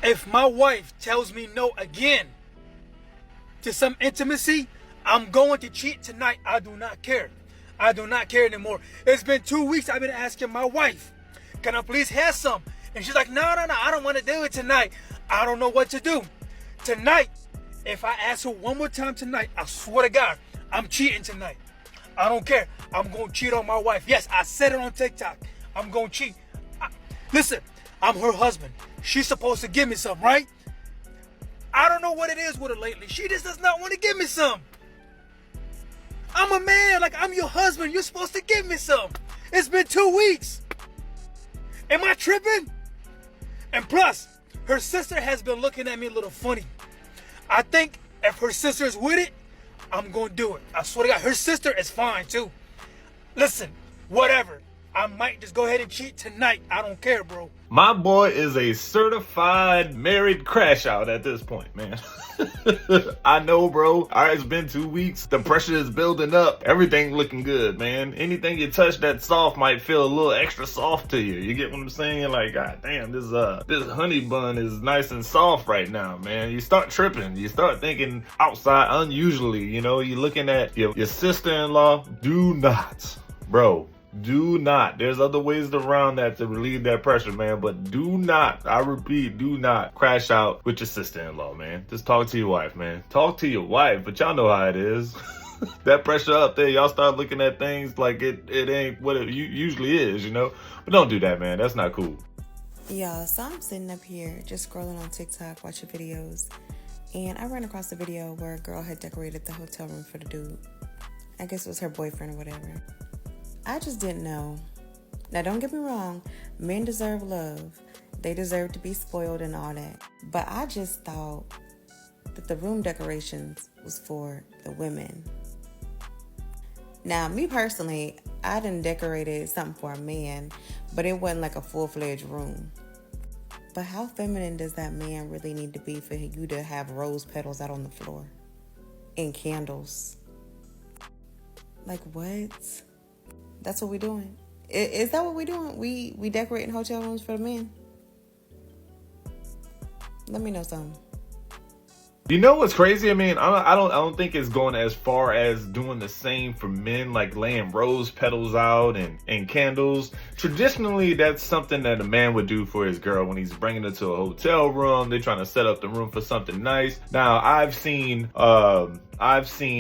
If my wife tells me no again to some intimacy, I'm going to cheat tonight. I do not care. I do not care anymore. It's been 2 weeks I've been asking my wife, can I please have some? And she's like, no, I don't want to do it tonight. I don't know what to do. Tonight, if I ask her one more time tonight, I swear to God, I'm cheating tonight. I don't care. I'm going to cheat on my wife. Yes, I said it on TikTok. I'm going to cheat. Listen, I'm her husband. She's supposed to give me some, right? I don't know what it is with her lately. She just does not want to give me some. I'm a man. Like, I'm your husband. You're supposed to give me some. It's been 2 weeks. Am I tripping? And plus, her sister has been looking at me a little funny. I think if her sister is with it, I'm going to do it. I swear to God, her sister is fine too. Listen, whatever. I might just go ahead and cheat tonight. I don't care, bro. My boy is a certified married crash out at this point, man. I know, bro. All right, it's been 2 weeks. The pressure is building up. Everything looking good, man. Anything you touch that's soft might feel a little extra soft to you. You get what I'm saying? Like, God damn, this honey bun is nice and soft right now, man. You start tripping. You start thinking outside unusually. You know, you're looking at your sister-in-law. Do not, bro. Do not. There's other ways around that to relieve that pressure, man. But do not, I repeat, do not crash out with your sister-in-law, man. Just talk to your wife, man. Talk to your wife, but y'all know how it is. That pressure up there, y'all start looking at things like it ain't what it usually is, you know? But don't do that, man. That's not cool. Y'all, so I'm sitting up here just scrolling on TikTok, watching videos. And I ran across a video where a girl had decorated the hotel room for the dude. I guess it was her boyfriend or whatever. I just didn't know. Now, don't get me wrong. Men deserve love. They deserve to be spoiled and all that. But I just thought that the room decorations was for the women. Now, me personally, I done decorated something for a man, but it wasn't like a full-fledged room. But how feminine does that man really need to be for you to have rose petals out on the floor? And candles? Like, what? That's what we doing. Is that what we doing? We decorating hotel rooms for the men? Let me know something. You know what's crazy? I mean, I don't think it's going as far as doing the same for men, like laying rose petals out and candles. Traditionally, that's something that a man would do for his girl when he's bringing her to a hotel room. They're trying to set up the room for something nice. Now, I've seen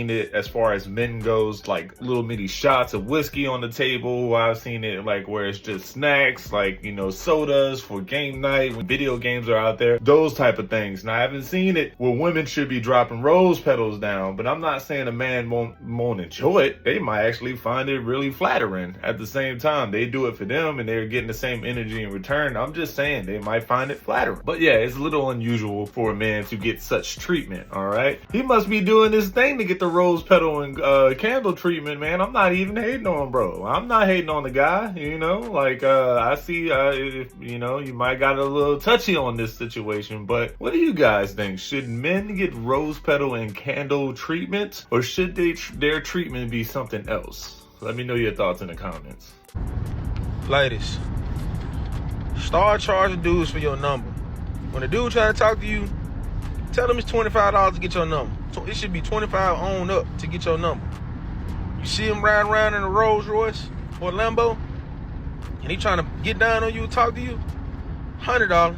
it as far as men goes, like little mini shots of whiskey on the table. I've seen it like where it's just snacks, like, you know, sodas for game night when video games are out there, those type of things. Now, I haven't seen it where women should be dropping rose petals down, but I'm not saying a man won't enjoy it. They might actually find it really flattering. At the same time, they do it for them and they're getting the same energy in return. I'm just saying they might find it flattering. But yeah, it's a little unusual for a man to get such treatment, all right? He must be doing this thing to get the rose petal and candle treatment, man. I'm not even hating on bro. I'm not hating on the guy, you know? Like, I see, if, you know, you might got a little touchy on this situation, but what do you guys think? Should men get rose petal and candle treatment, or should their treatment be something else? Let me know your thoughts in the comments. Ladies, start charging dudes for your number. When a dude try to talk to you, tell him it's $25 to get your number. It should be $25 on up to get your number. You see him riding around in a Rolls Royce or Lambo, and he trying to get down on you and talk to you, $100.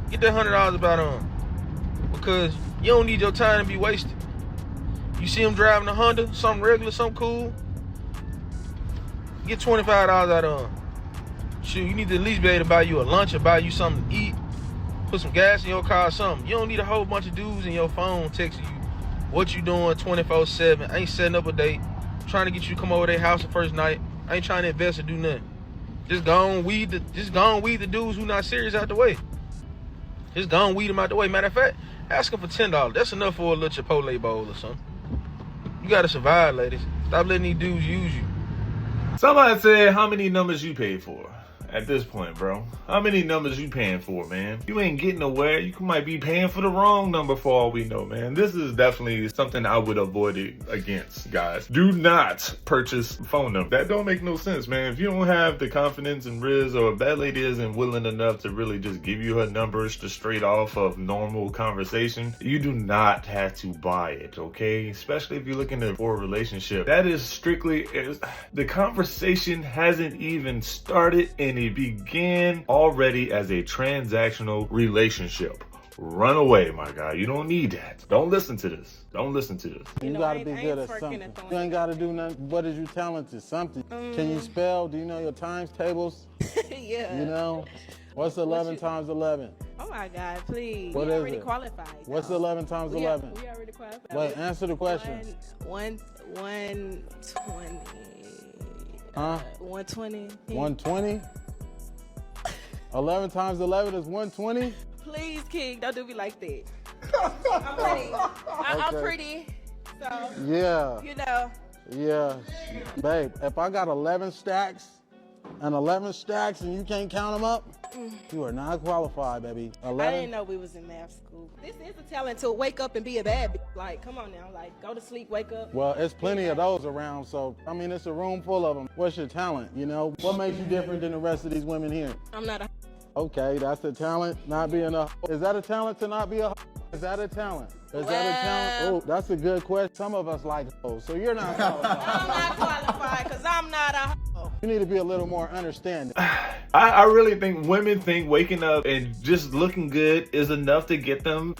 Get that $100 about on, because you don't need your time to be wasted. You see him driving a Honda, something regular, something cool, get $25 out of him. Shoot, you need to at least be able to buy you a lunch or buy you something to eat, put some gas in your car or something. You don't need a whole bunch of dudes in your phone texting you what you doing 24/7. I ain't setting up a date, trying to get you to come over to their house the first night. I ain't trying to invest or do nothing. Just go and weed the dudes who not serious out the way. Just go and weed them out the way. Matter of fact, ask them for $10. That's enough for a little Chipotle bowl or something. You gotta survive, ladies. Stop letting these dudes use you. Somebody said how many numbers you paid for. at this point, bro. How many numbers you paying for, man? You ain't getting nowhere. You might be paying for the wrong number for all we know, man. This is definitely something I would avoid it against, guys. Do not purchase phone numbers. That don't make no sense, man. If you don't have the confidence in Riz, or if that lady isn't willing enough to really just give you her numbers to straight off of normal conversation, you do not have to buy it, okay? Especially if you're looking for a relationship. That is strictly, the conversation hasn't even started and it began already as a transactional relationship. Run away, my guy. You don't need that. Don't listen to this. Don't listen to this. You gotta be good at something. You ain't gotta do nothing. What is you talented? Something. Can you spell? Do you know your times tables? Yeah. You know? What's 11 times 11? Oh my God, please. What we is already it? qualified. What's 11 times 11? We already qualified. Wait, answer the question. 120. Huh? 120. 120? 11 times 11 is 120? Please, King, don't do me like that. I'm pretty. I'm pretty. So, Yeah. you know. Yeah. Babe, if I got 11 stacks and you can't count them up, you are not qualified, baby. 11? I didn't know we was in math school. This is a talent to wake up and be a bad bitch. Like, come on now. Like, go to sleep, wake up. Well, it's plenty of those around, so, I mean, it's a room full of them. What's your talent, you know? What makes you different than the rest of these women here? I'm not a. Okay, that's a talent, not being a. Is that a talent to not be a? Is that a talent? Is that a talent? Oh, that's a good question. Some of us like hoes, so you're not qualified. I'm not qualified because I'm not a. You need to be a little more understanding. I really think women think waking up and just looking good is enough to get them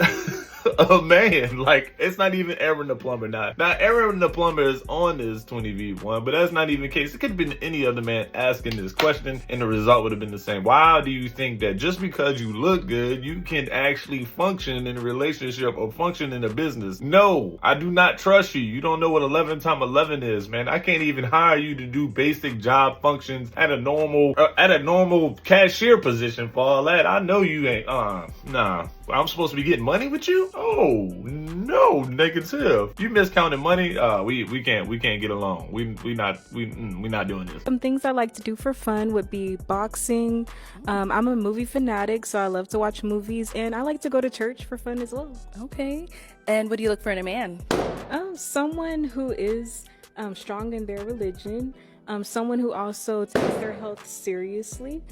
a man. Like, it's not even Aaron the plumber. Now Aaron the plumber is on this 20v1, but that's not even the case. It could have been any other man asking this question and the result would have been the same. Why do you think that just because you look good, you can actually function in a relationship or function in a business? No, I do not trust you. You don't know what 11 times 11 is, man. I can't even hire you to do basic job functions at a normal cashier position for all that. I know you ain't. Nah. I'm supposed to be getting money with you? Oh no, negative. You miscounted money. We can't get along. We not doing this. Some things I like to do for fun would be boxing. I'm a movie fanatic, so I love to watch movies, and I like to go to church for fun as well. Okay. And what do you look for in a man? Someone who is strong in their religion. Someone who also takes their health seriously.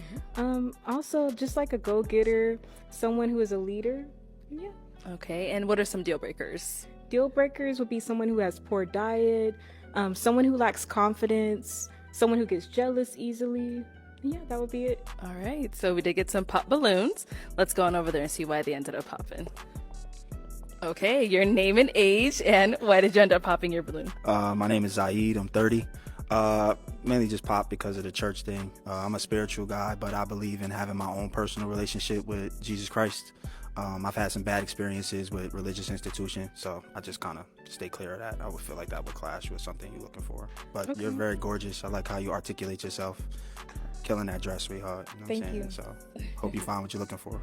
Also, just like a go-getter, someone who is a leader. Yeah. Okay, and what are some deal breakers? Deal breakers would be someone who has poor diet, someone who lacks confidence, someone who gets jealous easily. Yeah, that would be it. All right, so we did get some pop balloons. Let's go on over there and see why they ended up popping. Okay, your name and age, and why did you end up popping your balloon? My name is Zaid. I'm 30. Mainly just pop because of the church thing. I'm a spiritual guy, but I believe in having my own personal relationship with Jesus Christ. I've had some bad experiences with religious institutions, so I just kind of stay clear of that. I would feel like that would clash with something you're looking for. But Okay. You're very gorgeous. I like how you articulate yourself. Killing that dress, sweetheart. You know Thank what I'm you. saying? So hope you find what you're looking for.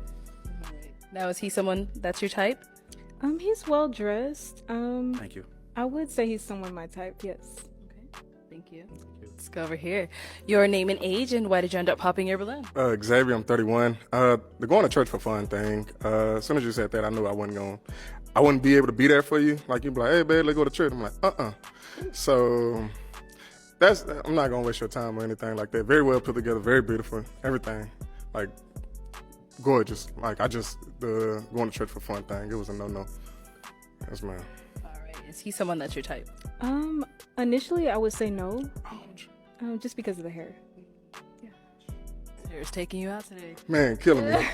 Now, is he someone that's your type? He's well dressed. Thank you. I would say he's someone my type. Yes. Okay, thank you. Let's go over here. Your name and age, and why did you end up popping your balloon? Xavier, I'm 31. The going to church for fun thing. As soon as you said that, I knew I wouldn't be able to be there for you. Like, you'd be like, hey, babe, let's go to church. I'm like, So I'm not gonna waste your time or anything like that. Very well put together, very beautiful, everything. Like, gorgeous. Like, the going to church for fun thing, it was a no-no. Yes, ma'am. All right, is he someone that's your type? Initially I would say no. Just because of the hair. Hair's taking you out today. Man, killing me.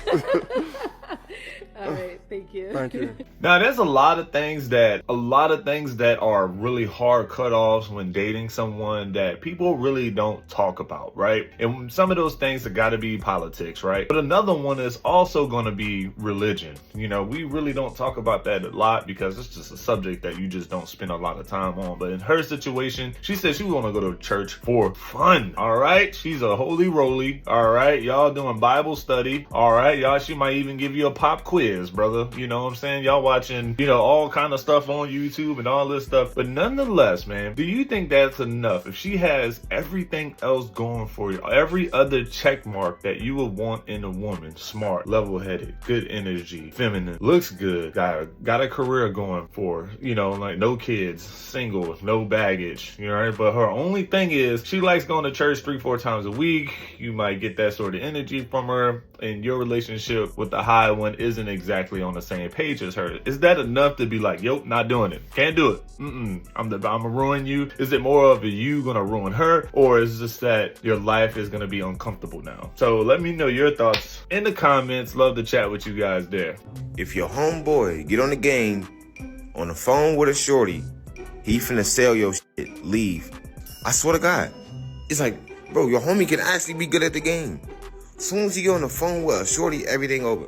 All right, thank you. Thank you. Now, there's a lot of things that are really hard cutoffs when dating someone that people really don't talk about, right? And some of those things have got to be politics, right? But another one is also going to be religion. You know, we really don't talk about that a lot because it's just a subject that you just don't spend a lot of time on. But in her situation, she said she was going to go to church for fun, all right? She's a holy roly, all right? Y'all doing Bible study, all right? Y'all, she might even give you a pop quiz, brother. pizza, you know what I'm saying? Y'all watching, you know, all kind of stuff on YouTube and all this stuff. But nonetheless, man, do you think that's enough? If she has everything else going for you, every other check mark that you would want in a woman, smart, level-headed, good energy, feminine, looks good, got a career going for her, you know, like no kids, single, no baggage, you know, right? But her only thing is she likes going to church 3-4 times a week. You might get that sort of energy from her, and your relationship with the high one isn't exactly on the same page as her. Is that enough to be like, yo, not doing it, can't do it, I'm gonna ruin you? Is it more of a you gonna ruin her, or is it just that your life is gonna be uncomfortable now? So let me know your thoughts in the comments. Love to chat with you guys there. If your homeboy get on the game on the phone with a shorty, he finna sell your shit, leave. I swear to God. It's like, bro, your homie can actually be good at the game. As soon as you get on the phone with a shorty, everything over.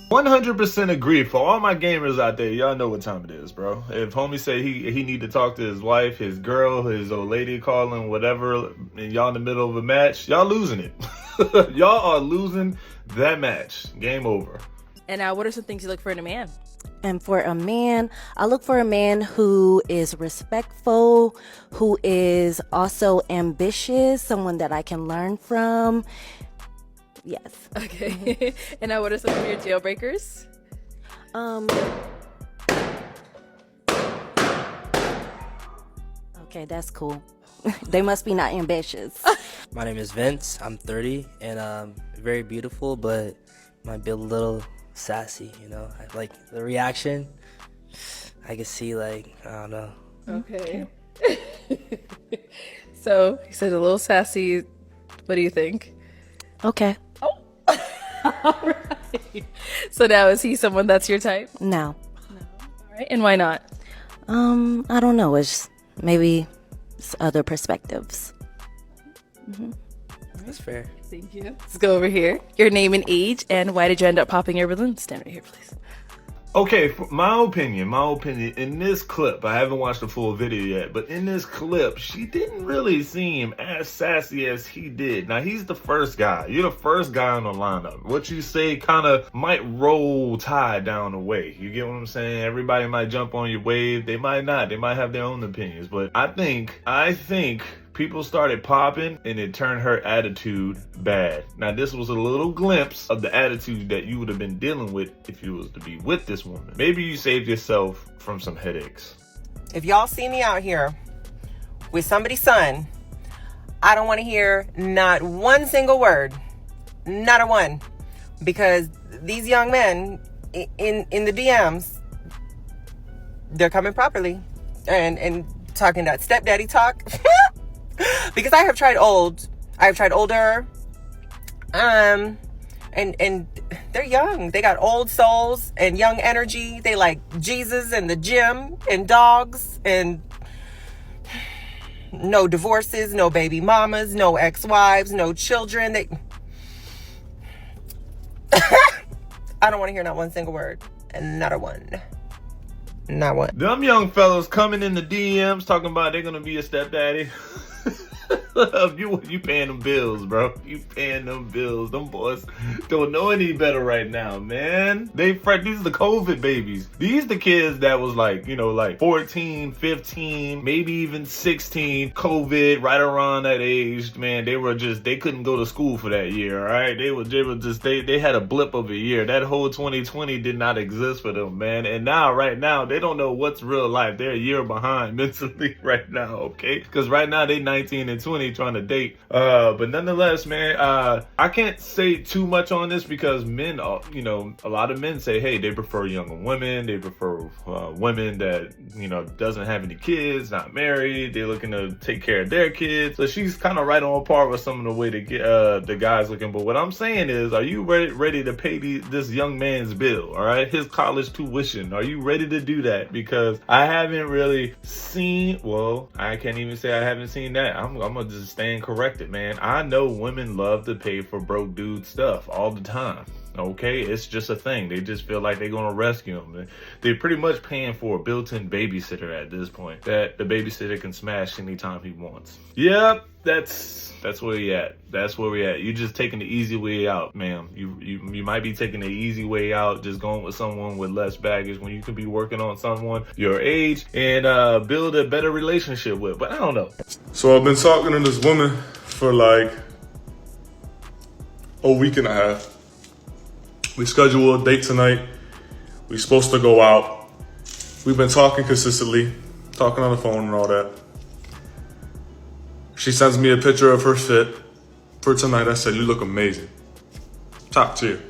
100% agree. For all my gamers out there, y'all know what time it is, bro. If homie say he need to talk to his wife, his girl, his old lady calling, whatever, and y'all in the middle of a match, y'all losing it. Y'all are losing that match. Game over. And now, what are some things you look for in a man? And for a man, I look for a man who is respectful, who is also ambitious, someone that I can learn from. Yes. Okay. And now, what are some of your deal breakers? Okay, that's cool. They must be not ambitious. My name is Vince. I'm 30 and very beautiful, but might be a little sassy, you know. I like the reaction. I can see, like, I don't know. Okay. So he said a little sassy. What do you think? Okay. Oh. All right. So now, is he someone that's your type? No. All right. And why not? I don't know. It's maybe it's other perspectives. That's fair. Thank you. Let's go over here. Your name and age, and why did you end up popping your balloon? Stand right here, please. Okay, my opinion, in this clip, I haven't watched the full video yet, but in this clip, she didn't really seem as sassy as he did. Now, he's the first guy. You're the first guy on the lineup. What you say kind of might roll tide down the way. You get what I'm saying? Everybody might jump on your wave. They might not. They might have their own opinions. But I think people started popping and it turned her attitude bad. Now, this was a little glimpse of the attitude that you would have been dealing with if you was to be with this woman. Maybe you saved yourself from some headaches. If y'all see me out here with somebody's son, I don't want to hear not one single word, not a one, because these young men in the DMs, they're coming properly and talking that stepdaddy talk. Because I have tried older, and they're young. They got old souls and young energy. They like Jesus and the gym and dogs and no divorces, no baby mamas, no ex-wives, no children. I don't want to hear not one single word, and not a one. Not one. Them young fellas coming in the DMs talking about they're gonna be a stepdaddy. You paying them bills, bro. You paying them bills. Them boys don't know any better right now, man. These are the COVID babies. These the kids that was like, you know, like 14, 15, maybe even 16, COVID, right around that age, man. They couldn't go to school for that year, all right? They had a blip of a year. That whole 2020 did not exist for them, man. And now, right now, they don't know what's real life. They're a year behind mentally right now, okay? Because right now, they 19 and 20 trying to date. But nonetheless, man, I can't say too much on this because men, you know, a lot of men say, hey, they prefer younger women. They prefer women that, you know, doesn't have any kids, not married. They're looking to take care of their kids. So she's kind of right on par with some of the way to get the guys looking. But what I'm saying is, are you ready to pay this young man's bill? All right, his college tuition. Are you ready to do that? Because I haven't really seen. Well, I can't even say I haven't seen that. I'm gonna just stand corrected, man. I know women love to pay for broke dude stuff all the time. Okay, it's just a thing. They just feel like they're gonna rescue him. They're pretty much paying for a built-in babysitter at this point, that the babysitter can smash anytime he wants. Yep, that's where we at. That's where we at. You just taking the easy way out, ma'am. You might be taking the easy way out, just going with someone with less baggage when you could be working on someone your age and build a better relationship with. But I don't know. So I've been talking to this woman for like a week and a half. We scheduled a date tonight. We're supposed to go out. We've been talking consistently, talking on the phone and all that. She sends me a picture of her fit for tonight. I said, you look amazing. Top tier.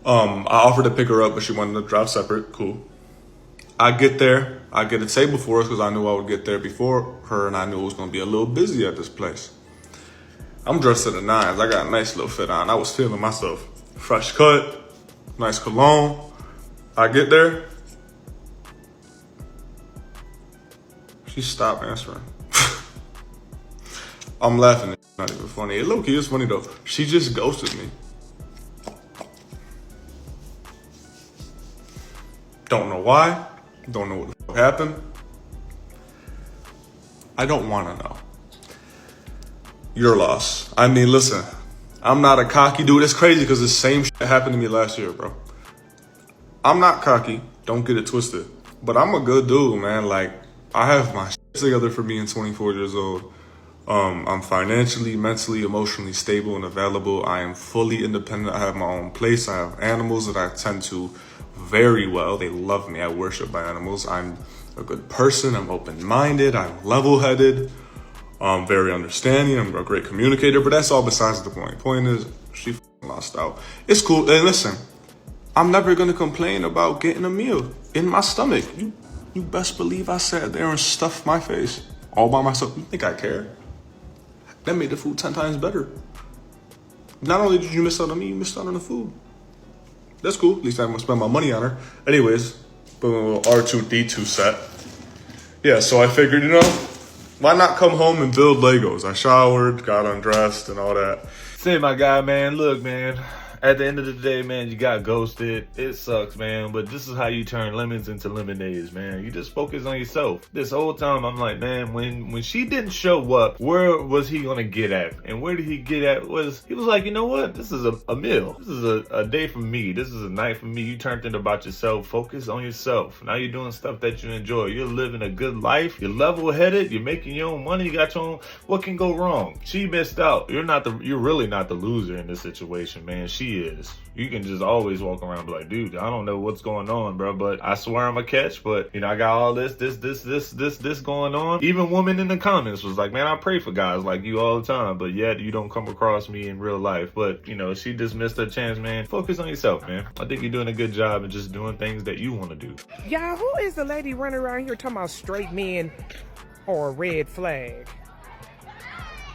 I offered to pick her up, but she wanted to drive separate. Cool. I get there. I get a table for us because I knew I would get there before her and I knew it was going to be a little busy at this place. I'm dressed to the nines. I got a nice little fit on. I was feeling myself. Fresh cut, nice cologne. I get there. She stopped answering. I'm laughing. It's not even funny. Low key, it's funny though. She just ghosted me. Don't know why. Don't know what the fuck happened. I don't want to know. Your loss. I mean, listen. I'm not a cocky dude. It's crazy because the same shit happened to me last year, bro. I'm not cocky. Don't get it twisted. But I'm a good dude, man. Like, I have my shit together for being 24 years old. I'm financially, mentally, emotionally stable and available. I am fully independent. I have my own place. I have animals that I tend to very well. They love me. I worship my animals. I'm a good person. I'm open-minded. I'm level-headed. I'm very understanding. I'm a great communicator, but that's all besides the point. Point is, she lost out. It's cool. And listen, I'm never going to complain about getting a meal in my stomach. You best believe I sat there and stuffed my face all by myself. You think I care? That made the food 10 times better. Not only did you miss out on me, you missed out on the food. That's cool. At least I'm going to spend my money on her. Anyways, put a little R2-D2 set. Yeah, so I figured, why not come home and build Legos? I showered, got undressed, and all that. Say, my guy, man, look, man. At the end of the day, man, you got ghosted. It sucks, man. But this is how you turn lemons into lemonades, man. You just focus on yourself. This whole time, I'm like, man, when she didn't show up, where was he gonna get at? And where did he get at? He was like, you know what? This is a meal. This is a day for me. This is a night for me. You turned it about yourself. Focus on yourself. Now you're doing stuff that you enjoy. You're living a good life. You're level-headed. You're making your own money. You got your own. What can go wrong? She missed out. You're really not the loser in this situation, man. She is. You can just always walk around and be like, dude, I don't know what's going on, bro, but I swear I'm a catch. But I got all this going on. Even women in the comments was like, man, I pray for guys like you all the time, but yet you don't come across me in real life. But she just missed her chance, man. Focus on yourself, man. I think you're doing a good job and just doing things that you want to do. Y'all, who is the lady running around here talking about straight men or a red flag?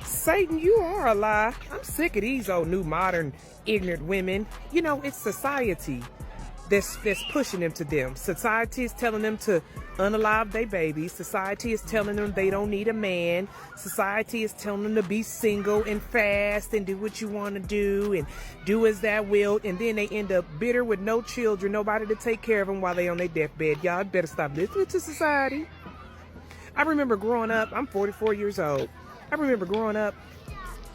Satan, you are a lie. I'm sick of these old new modern ignorant women. It's society that's pushing them to them. Society is telling them to unalive their babies. Society is telling them they don't need a man. Society is telling them to be single and fast and do what you want to do and do as thou wilt. And then they end up bitter with no children, nobody to take care of them while they on their deathbed. Y'all better stop listening to society. I remember growing up, I'm 44 years old. I remember growing up,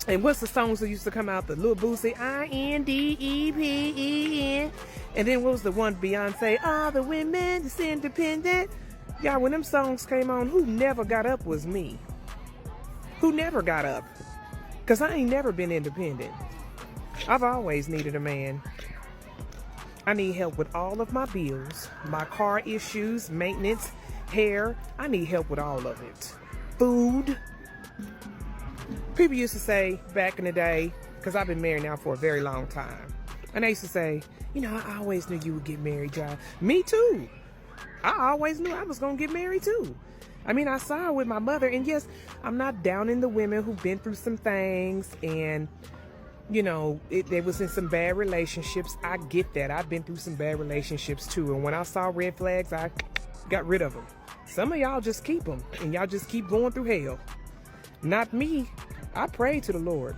and what's the songs that used to come out? The Lil Boosie, INDEPEN. And then what was the one, Beyonce, all the women is independent. Y'all, when them songs came on, who never got up was me. Who never got up? Because I ain't never been independent. I've always needed a man. I need help with all of my bills, my car issues, maintenance, hair. I need help with all of it. Food. People used to say back in the day, because I've been married now for a very long time, and they used to say, I always knew you would get married, John. Me too. I always knew I was going to get married too. I mean, I saw it with my mother, and yes, I'm not downing the women who've been through some things, and, they was in some bad relationships. I get that. I've been through some bad relationships too, and when I saw red flags, I got rid of them. Some of y'all just keep them, and y'all just keep going through hell. Not me. I prayed to the Lord.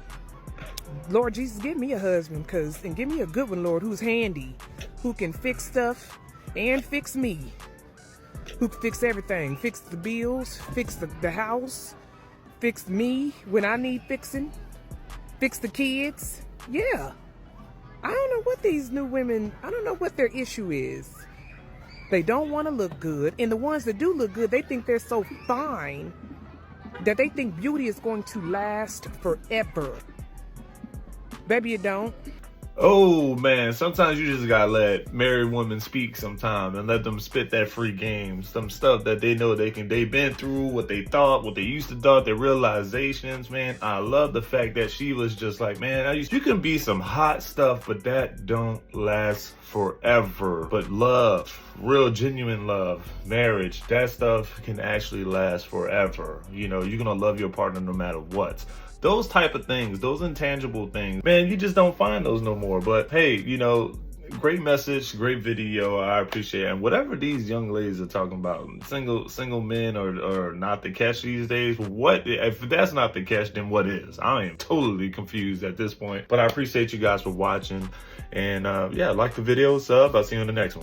Lord Jesus, give me a husband, and give me a good one, Lord, who's handy, who can fix stuff and fix me, who can fix everything, fix the bills, fix the house, fix me when I need fixing, fix the kids. Yeah. I don't know what these new women, I don't know what their issue is. They don't want to look good, and the ones that do look good, they think they're so fine that they think beauty is going to last forever. Baby, it don't. Oh man, sometimes you just gotta let married women speak sometime and let them spit that free game. Some stuff that they know they've been through, what they thought, what they used to thought, their realizations. Man, I love the fact that she was just like, man, you can be some hot stuff, but that don't last forever. But love, real genuine love, marriage, that stuff can actually last forever. You know, you're gonna love your partner no matter what. Those type of things, those intangible things, man, you just don't find those no more. But hey, you know, great message, great video. I appreciate it. And whatever these young ladies are talking about, single men are not the catch these days. What if that's not the catch? Then what is? I am totally confused at this point. But I appreciate you guys for watching. And yeah, like the video, sub. I'll see you on the next one.